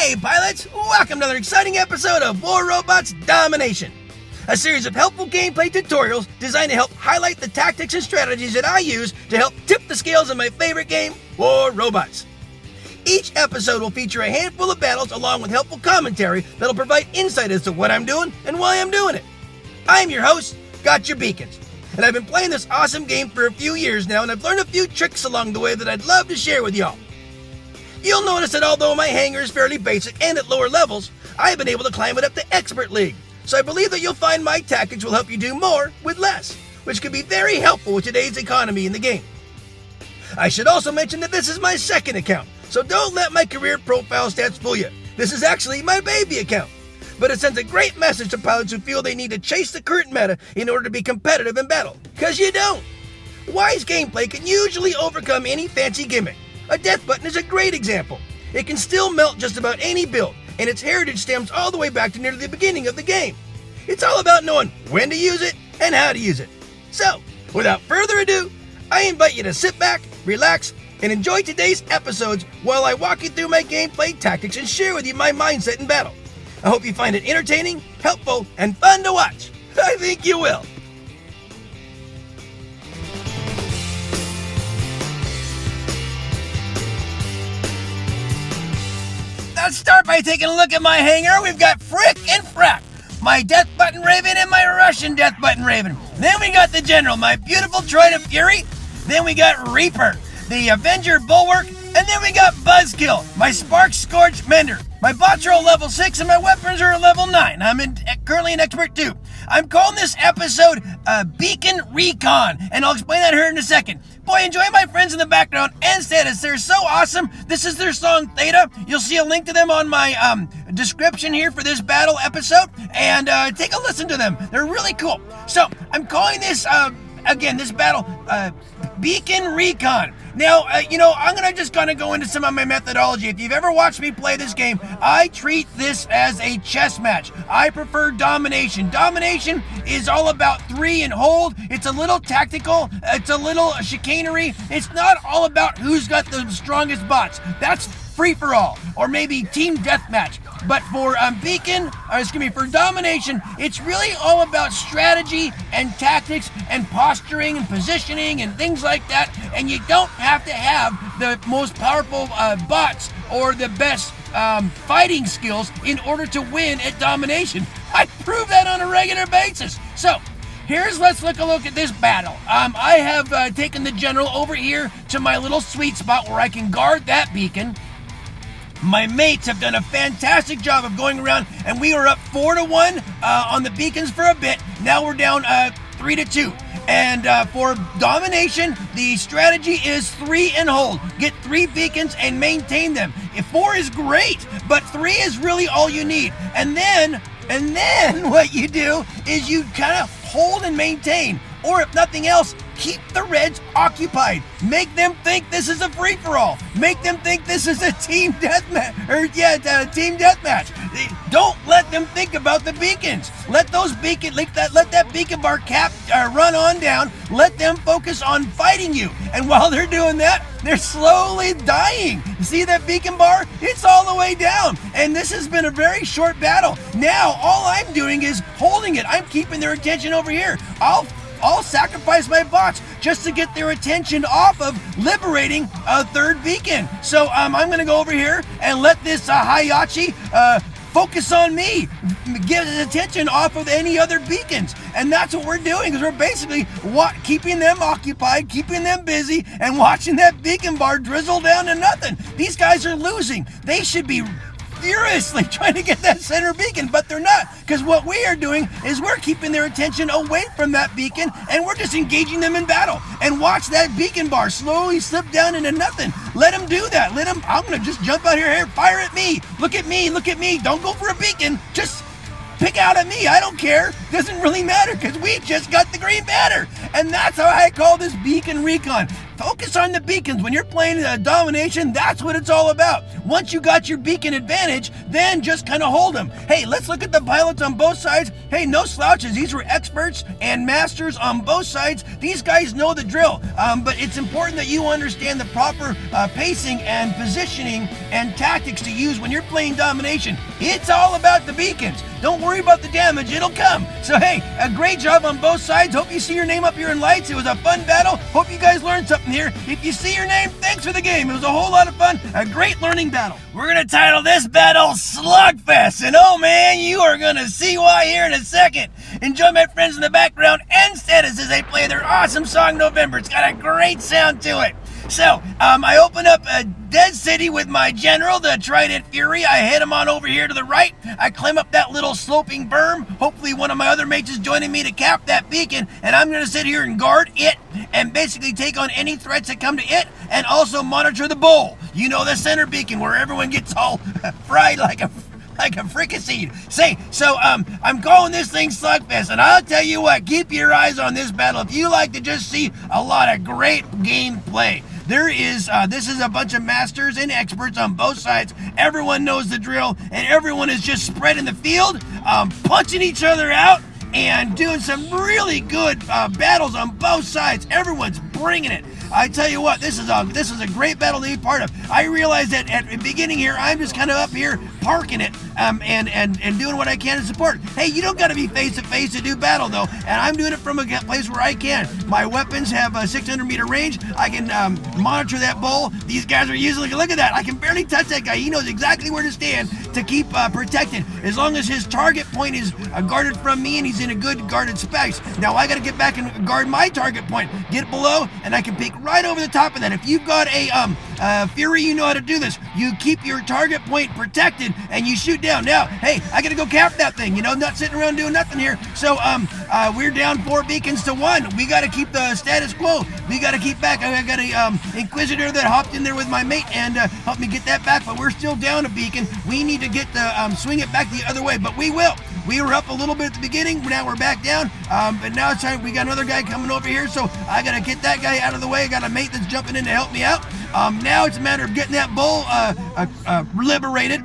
Hey pilots, welcome to another exciting episode of War Robots Domination, a series of helpful gameplay tutorials designed to help highlight the tactics and strategies that I use to help tip the scales in my favorite game, War Robots. Each episode will feature a handful of battles along with helpful commentary that'll provide insight as to what I'm doing and why I'm doing it. I'm your host, Gotchure Beacons, and I've been playing this awesome game for a few years now, and I've learned a few tricks along the way that I'd love to share with y'all. You'll notice that although my hangar is fairly basic and at lower levels, I've been able to climb it up to Expert League, so I believe that you'll find my tactics will help you do more with less, which could be very helpful with today's economy in the game. I should also mention that this is my second account, so don't let my career profile stats fool you. This is actually my baby account, but it sends a great message to pilots who feel they need to chase the current meta in order to be competitive in battle, because you don't. Wise gameplay can usually overcome any fancy gimmick. A death button is a great example. It can still melt just about any build, and its heritage stems all the way back to nearly the beginning of the game. It's all about knowing when to use it and how to use it. So, without further ado, I invite you to sit back, relax, and enjoy today's episodes while I walk you through my gameplay tactics and share with you my mindset in battle. I hope you find it entertaining, helpful, and fun to watch. I think you will. Let's start by taking a look at my hangar. We've got Frick and Frack, my Death Button Raven and my Russian Death Button Raven. Then we got the General, my beautiful Trident Fury. Then we got Reaper, the Avenger Bulwark. And then we got Buzzkill, my Spark Scorch Mender. My bots are all level 6 and my weapons are level 9. I'm currently an Expert 2. I'm calling this episode Beacon Recon, and I'll explain that here in a second. Boy, enjoy my friends in the background and status. They're so awesome. This is their song Theta. You'll see a link to them on my description here for this battle episode, and take a listen to them. They're really cool. So I'm calling this again, this battle Beacon Recon. Now, I'm just gonna go into some of my methodology. If you've ever watched me play this game, I treat this as a chess match. I prefer domination. Domination is all about 3 and hold. It's a little tactical. It's a little chicanery. It's not all about who's got the strongest bots. That's free for all, or maybe team deathmatch. But for for domination, it's really all about strategy and tactics and posturing and positioning and things like that. And you don't have to have the most powerful bots or the best fighting skills in order to win at domination. I prove that on a regular basis. So let's look at this battle. I have taken the General over here to my little sweet spot where I can guard that beacon. My mates have done a fantastic job of going around, and we were up 4-1 on the beacons for a bit. Now we're down 3-2. And for domination, the strategy is 3 and hold. Get 3 beacons and maintain them. 4 is great, but 3 is really all you need. And then what you do is you kind of hold and maintain. Or if nothing else, keep the Reds occupied. Make them think this is a free-for-all. Make them think this is a team deathmatch. Team deathmatch. Don't let them think about the beacons. Let that beacon bar cap run on down. Let them focus on fighting you. And while they're doing that, they're slowly dying. See that beacon bar? It's all the way down. And this has been a very short battle. Now, all I'm doing is holding it. I'm keeping their attention over here. I'll sacrifice my bots just to get their attention off of liberating a third beacon. So I'm going to go over here and let this Hayachi focus on me, get his attention off of any other beacons. And that's what we're doing, because we're basically keeping them occupied, keeping them busy, and watching that beacon bar drizzle down to nothing. These guys are losing. They should be furiously trying to get that center beacon, but they're not, because what we are doing is we're keeping their attention away from that beacon, and we're just engaging them in battle. And watch that beacon bar slowly slip down into nothing. Let them do that. I'm gonna just jump out here, fire at me. Look at me. Don't go for a beacon. Just pick out at me. I don't care. Doesn't really matter, because we just got the green banner. And that's how I call this Beacon Recon. focus on the beacons. When you're playing domination, that's what it's all about. Once you got your beacon advantage, then just kind of hold them. Hey, let's look at the pilots on both sides. Hey, no slouches. These were experts and masters on both sides. These guys know the drill, but it's important that you understand the proper pacing and positioning and tactics to use when you're playing domination. It's all about the beacons. Don't worry about the damage, it'll come. So hey, a great job on both sides. Hope you see your name up here in lights. It was a fun battle. Hope you guys learned something here. If you see your name, thanks for the game. It was a whole lot of fun, a great learning battle. We're gonna title this battle Slugfest, and oh man, you are gonna see why here in a second. Enjoy my friends in the background and status as they play their awesome song November. It's got a great sound to it. So, I open up a dead city with my general, the Trident Fury. I head him on over here to the right. I climb up that little sloping berm. Hopefully one of my other mates is joining me to cap that beacon, and I'm going to sit here and guard it and basically take on any threats that come to it, and also monitor the bowl. You know, the center beacon where everyone gets all fried like a fricasseed. So I'm calling this thing Slugfest, and I'll tell you what, keep your eyes on this battle if you like to just see a lot of great gameplay. This is a bunch of masters and experts on both sides. Everyone knows the drill, and everyone is just spread in the field, punching each other out and doing some really good battles on both sides. Everyone's bringing it. I tell you what, this is a great battle to be part of. I realize that at the beginning here, I'm just kind of up here parking it and doing what I can to support. Hey, you don't got to be face to face to do battle though, and I'm doing it from a place where I can. My weapons have a 600-meter range. I can monitor that bull. These guys are usually, look at that. I can barely touch that guy. He knows exactly where to stand to keep protected, as long as his target point is guarded from me and he's in a good guarded space. Now I got to get back and guard my target point, get below, and I can peek right over the top of that. If you've got a Fury, you know how to do this. You keep your target point protected and you shoot down. Now, hey, I gotta go cap that thing, you know, not sitting around doing nothing here. So we're down 4 beacons to 1. We gotta keep the status quo. We gotta keep back. I got a Inquisitor that hopped in there with my mate and helped me get that back, but we're still down a beacon. We need to get the swing it back the other way, but we will. We were up a little bit at the beginning, now we're back down, but now it's time. We got another guy coming over here, so I gotta get that guy out of the way. I got a mate that's jumping in to help me out. Now it's a matter of getting that bull liberated.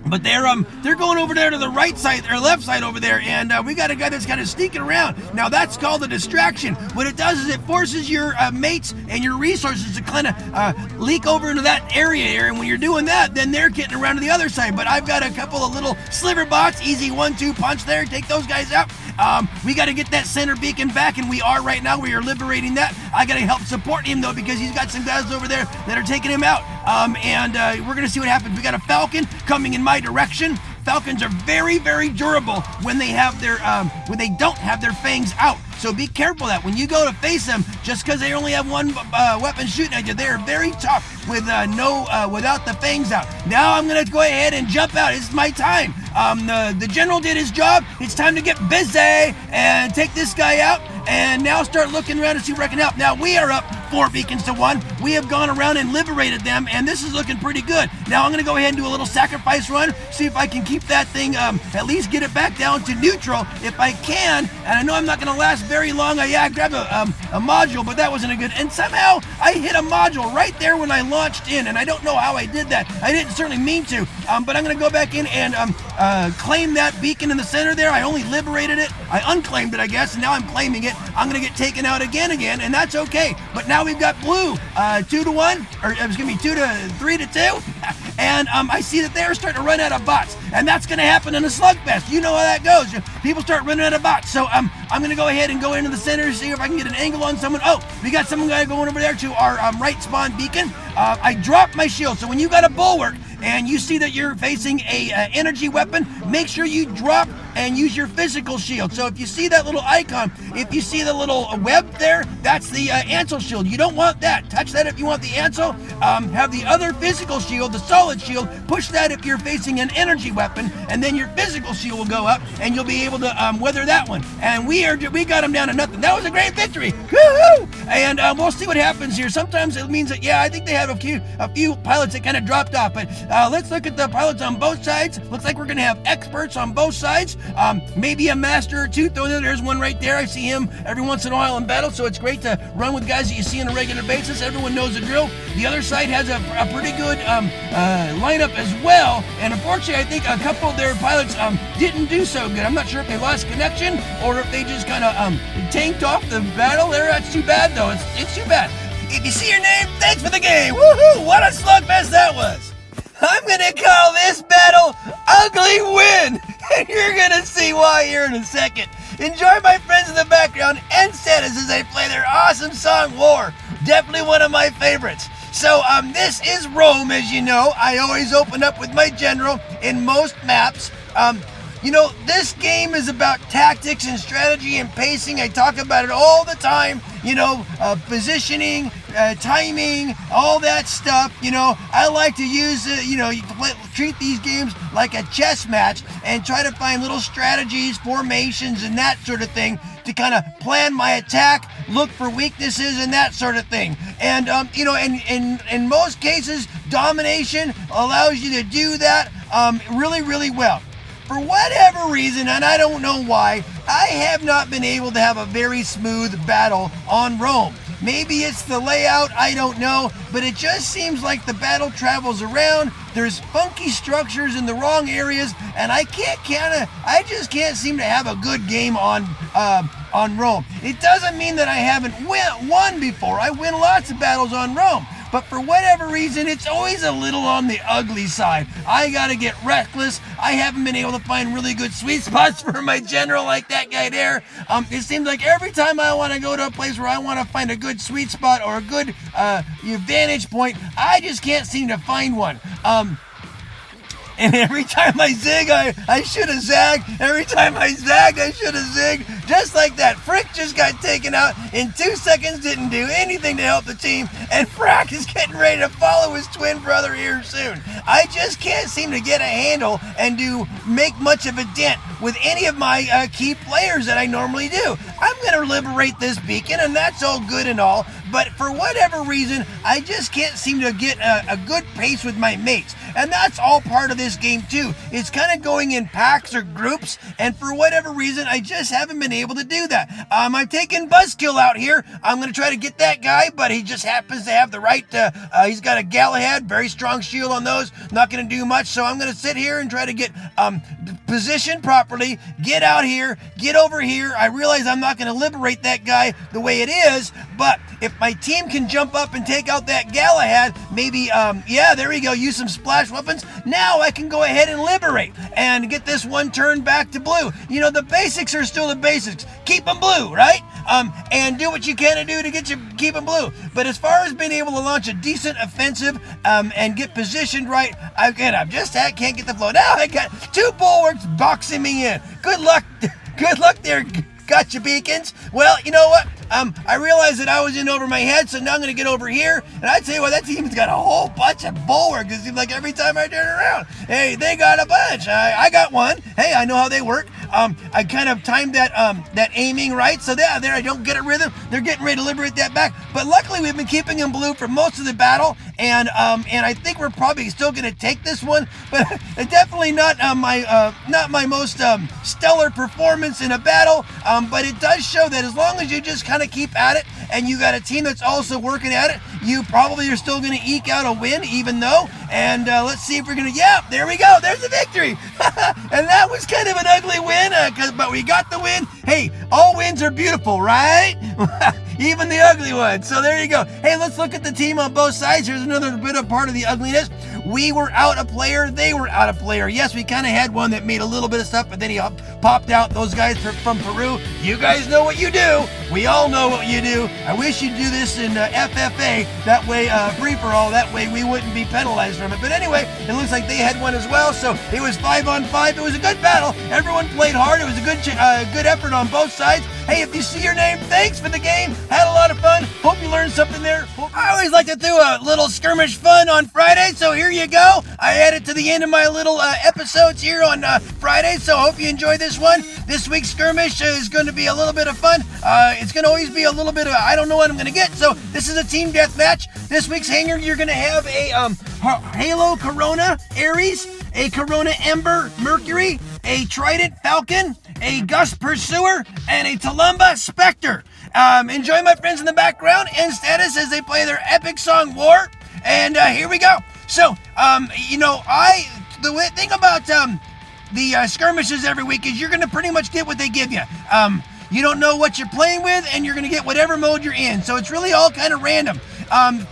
But they're going over there to the right side or left side over there, and we got a guy that's kind of sneaking around. Now that's called a distraction. What it does is it forces your mates and your resources to kind of leak over into that area here, and when you're doing that, then they're getting around to the other side. But I've got a couple of little sliver bots, easy 1-2 punch there, take those guys out. We got to get that center beacon back, and we are right now. We are liberating that. I got to help support him though, because he's got some guys over there that are taking him out. We're gonna see what happens. We got a Falcon coming in my direction. Falcons are very, very durable when they have their when they don't have their fangs out. So be careful that when you go to face them, just because they only have one weapon shooting at you, they are very tough with without the fangs out. Now I'm gonna go ahead and jump out. It's my time. The general did his job. It's time to get busy and take this guy out. And now start looking around to see where I can help. Now we are up 4 beacons to 1. We have gone around and liberated them, and this is looking pretty good. Now I'm going to go ahead and do a little sacrifice run, see if I can keep that thing, at least get it back down to neutral if I can. And I know I'm not going to last very long. I grabbed a module, but that wasn't a good. And somehow I hit a module right there when I launched in, and I don't know how I did that. I didn't certainly mean to, but I'm going to go back in and claim that beacon in the center there. I only liberated it. I unclaimed it, I guess, and now I'm claiming it. I'm going to get taken out again, and that's okay. But now we've got blue 2-1, or excuse me, 3-2, and I see that they're starting to run out of bots, and that's going to happen in a Slugfest. You know how that goes. People start running out of bots, so I'm going to go ahead and go into the center, see if I can get an angle on someone. Oh, we got someone going over there to our right spawn beacon. I dropped my shield, so when you got a bulwark and you see that you're facing a energy weapon, make sure you drop and use your physical shield. So if you see that little icon, if you see the little web there, that's the Ansel shield. You don't want that. Touch that if you want the Ansel. Have the other physical shield, the solid shield, push that if you're facing an energy weapon, and then your physical shield will go up and you'll be able to weather that one. And we got them down to nothing. That was a great victory. Woo-hoo! And we'll see what happens here. Sometimes it means that, yeah, I think they have a few pilots that kind of dropped off, but let's look at the pilots on both sides. Looks like we're going to have experts on both sides. maybe a master or two thrown in. There's one right there. I see him every once in a while in battle, so it's great to run with guys that you see on a regular basis. Everyone knows the drill. The other side has a pretty good lineup as well, and unfortunately I think a couple of their pilots didn't do so good. I'm not sure if they lost connection or if they just kind of tanked off the battle there. That's too bad though. It's too bad. If you see your name, thanks for the game. Woohoo! What a slugfest that was. I'm gonna call this battle Ugly Win, and you're gonna see why here in a second. Enjoy my friends in the background and status as they play their awesome song War. Definitely one of my favorites. So this is Rome, as you know. I always open up with my general in most maps. You know, this game is about tactics and strategy and pacing. I talk about it all the time. You know, positioning, timing, all that stuff. You know, I like to use, treat these games like a chess match and try to find little strategies, formations, and that sort of thing to kind of plan my attack, look for weaknesses, and that sort of thing. And, in most cases, domination allows you to do that really, really well. For whatever reason, and I don't know why, I have not been able to have a very smooth battle on Rome. Maybe it's the layout, I don't know, but it just seems like the battle travels around. There's funky structures in the wrong areas, and I just can't seem to have a good game on Rome. It doesn't mean that I haven't won before. I win lots of battles on Rome. But for whatever reason, it's always a little on the ugly side. I gotta get reckless. I haven't been able to find really good sweet spots for my general like that guy there. It seems like every time I want to go to a place where I want to find a good sweet spot or a good vantage point, I just can't seem to find one. And every time I zig, I should have zagged. Every time I zagged, I should have zigged. Just like that. Frick just got taken out in 2 seconds, didn't do anything to help the team. And Frack is getting ready to follow his twin brother here soon. I just can't seem to get a handle and make much of a dent with any of my key players that I normally do. I'm going to liberate this beacon, and that's all good and all. But for whatever reason, I just can't seem to get a good pace with my mates. And that's all part of this game too. It's kind of going in packs or groups, and for whatever reason, I just haven't been able to do that. I'm taking Buzzkill out here. I'm going to try to get that guy, but he just happens to have the right, he's got a Galahad, very strong shield on those, not going to do much, so I'm going to sit here and try to get positioned properly, get out here, get over here. I realize I'm not going to liberate that guy the way it is, but if my team can jump up and take out that Galahad, maybe, there we go, use some splash weapons. Now I can go ahead and liberate and get this one turned back to blue. You know, the basics are still the basics. Keep them blue, right? And do what you can to do to keep them blue. But as far as being able to launch a decent offensive and get positioned right, I can't get the flow. Now I got 2 bulwarks boxing me in. Good luck. Good luck there, Gotcha beacons. Well, you know what? I realized that I was in over my head, so now I'm going to get over here. And I tell you what, that team's got a whole bunch of bulwarks. It seems like every time I turn around, hey, they got a bunch. I got one. Hey, I know how they work. I kind of timed that aiming right, so there I don't get a rhythm. They're getting ready to liberate that back. But luckily, we've been keeping them blue for most of the battle, and I think we're probably still going to take this one. But definitely not my most stellar performance in a battle. But it does show that as long as you just kind of keep at it, and you got a team that's also working at it, you probably are still going to eke out a win, even though. And let's see if we're going to. Yeah, there we go. There's the victory. And that was kind of an ugly win, but we got the win. Hey, all wins are beautiful, right? Even the ugly ones. So there you go. Hey, let's look at the team on both sides. Here's another bit of part of the ugliness. We were out a player. They were out a player. Yes, we kind of had one that made a little bit of stuff, but then he popped out. Those guys from Peru. You guys know what you do. We all know what you do. I wish you'd do this in FFA. That way, free-for-all. That way we wouldn't be penalized from it. But anyway, it looks like they had one as well. So it was 5-on-5. It was a good battle. Everyone played hard. It was a good effort on both sides. Hey, if you see your name, thanks for the game. Had a lot of fun. Hope you learned something there. I always like to do a little skirmish fun on Friday, so here you go. I added to the end of my little episodes here on Friday, so hope you enjoy this one. This week's skirmish is going to be a little bit of fun. It's going to always be a little bit of, I don't know what I'm going to get, so this is a team death match. This week's hanger, you're going to have a Halo Corona Ares, a Corona Ember Mercury, a Trident Falcon, a Gus Pursuer, and a Tulumba Spectre. Enjoy my friends in the background and status as they play their epic song War. And here we go. So, the thing about the skirmishes every week is you're going to pretty much get what they give you. You don't know what you're playing with, and you're going to get whatever mode you're in. So it's really all kind of random.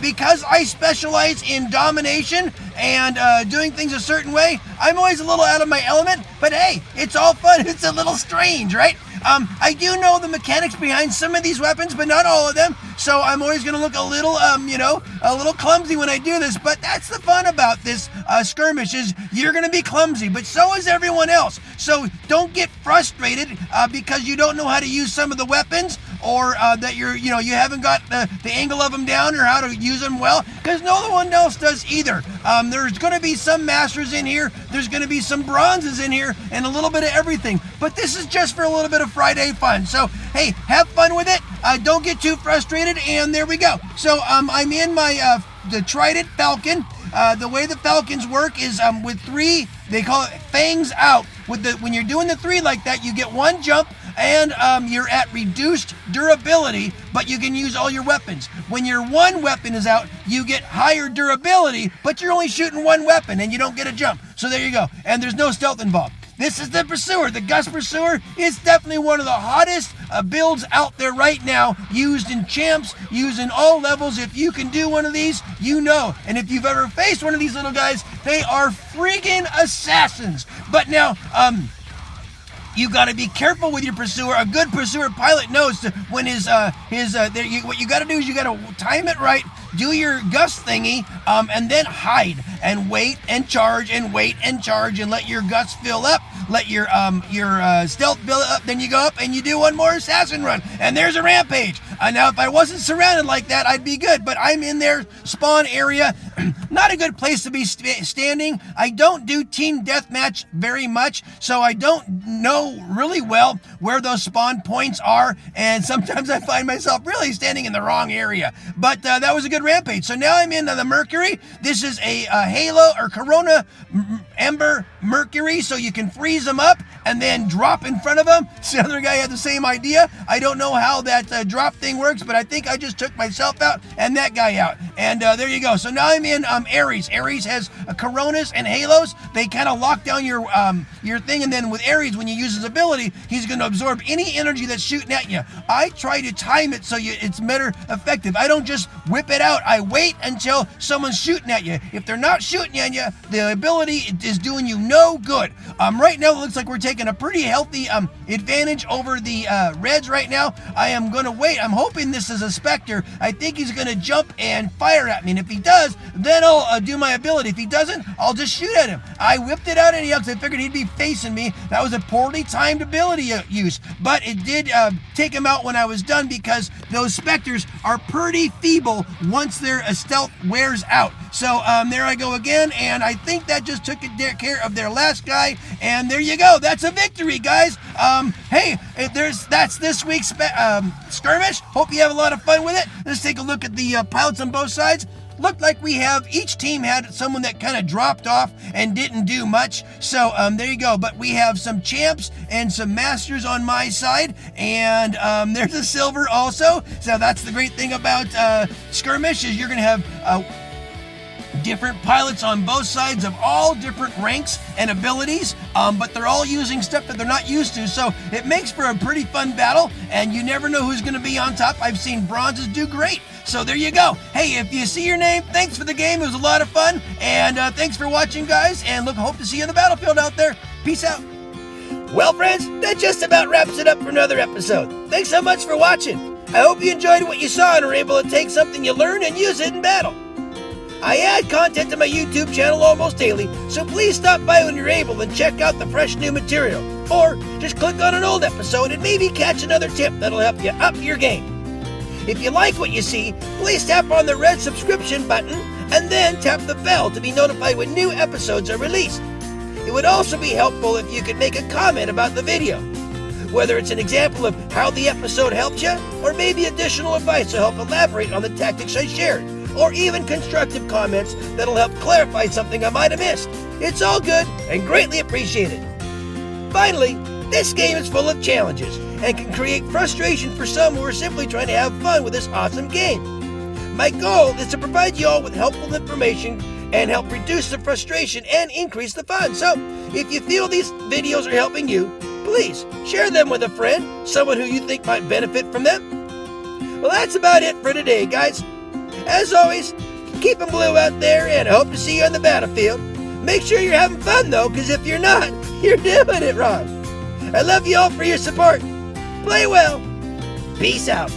Because I specialize in domination and doing things a certain way, I'm always a little out of my element. But hey, it's all fun. It's a little strange, right? I do know the mechanics behind some of these weapons, but not all of them. So I'm always going to look a little, a little clumsy when I do this. But that's the fun about this skirmish is you're going to be clumsy, but so is everyone else. So don't get frustrated because you don't know how to use some of the weapons or that you haven't got the angle of them down or how to use them well, because no one else does either. There's going to be some masters in here. There's going to be some bronzes in here and a little bit of everything. But this is just for a little bit of Friday fun. So, hey, have fun with it. Don't get too frustrated. And there we go. So I'm in my the Trident Falcon. The way the Falcons work is with 3, they call it fangs out. When you're doing the 3 like that, you get 1 jump and you're at reduced durability, but you can use all your weapons. When your 1 weapon is out, you get higher durability, but you're only shooting 1 weapon and you don't get a jump. So there you go. And there's no stealth involved. This is the Pursuer. The Gus Pursuer is definitely one of the hottest builds out there right now, used in champs, used in all levels. If you can do one of these, you know. And if you've ever faced one of these little guys, they are freaking assassins. But now, you got to be careful with your Pursuer. A good Pursuer pilot knows when what you got to do is you got to time it right, do your Gus thingy, and then hide and wait and charge and wait and charge and let your Gus fill up, let your stealth build up, then you go up and you do 1 more assassin run, and there's a rampage. Now, if I wasn't surrounded like that, I'd be good, but I'm in their spawn area. Not a good place to be standing. I don't do team deathmatch very much, so I don't know really well where those spawn points are, and sometimes I find myself really standing in the wrong area. But that was a good rampage. So now I'm in the Mercury. This is a Halo or Corona Ember Mercury, so you can freeze them up and then drop in front of them. So the other guy had the same idea. I don't know how that drop thing works, but I think I just took myself out and that guy out. And there you go. So now I'm in Ares. Ares has Coronas and Halos. They kind of lock down your thing, and then with Ares, when you use his ability, he's going to absorb any energy that's shooting at you. I try to time it so it's better effective. I don't just whip it out. I wait until someone's shooting at you. If they're not shooting at you, the ability is doing you no good. Right now, it looks like we're taking a pretty healthy advantage over the Reds right now. I am going to wait. I'm hoping this is a Spectre. I think he's going to jump and fire at me, and if he does, then I'll do my ability. If he doesn't, I'll just shoot at him. I whipped it out anyhow because I figured he'd be facing me. That was a poorly timed ability use, but it did take him out when I was done because those Spectres are pretty feeble once their stealth wears out. So there I go again, and I think that just took care of their last guy, and there you go. That's a victory, guys. Hey, that's this week's skirmish. Hope you have a lot of fun with it. Let's take a look at the pilots on both sides. Looked like each team had someone that kind of dropped off and didn't do much. So there you go. But we have some champs and some masters on my side, and there's a silver also. So that's the great thing about skirmish is you're going to have different pilots on both sides of all different ranks and abilities, but they're all using stuff that they're not used to, so it makes for a pretty fun battle, and you never know who's going to be on top. I've seen bronzes do great, so there you go. Hey, if you see your name, thanks for the game. It was a lot of fun, and thanks for watching, guys, and hope to see you on the battlefield out there. Peace out. Well, friends, that just about wraps it up for another episode. Thanks so much for watching. I hope you enjoyed what you saw and were able to take something you learned and use it in battle. I add content to my YouTube channel almost daily, so please stop by when you're able and check out the fresh new material. Or just click on an old episode and maybe catch another tip that'll help you up your game. If you like what you see, please tap on the red subscription button and then tap the bell to be notified when new episodes are released. It would also be helpful if you could make a comment about the video, whether it's an example of how the episode helped you, or maybe additional advice to help elaborate on the tactics I shared, or even constructive comments that'll help clarify something I might have missed. It's all good and greatly appreciated. Finally, this game is full of challenges and can create frustration for some who are simply trying to have fun with this awesome game. My goal is to provide you all with helpful information and help reduce the frustration and increase the fun. So, if you feel these videos are helping you, please share them with a friend, someone who you think might benefit from them. Well, that's about it for today, guys. As always, keep 'em blue out there, and I hope to see you on the battlefield. Make sure you're having fun, though, because if you're not, you're doing it wrong. I love you all for your support. Play well. Peace out.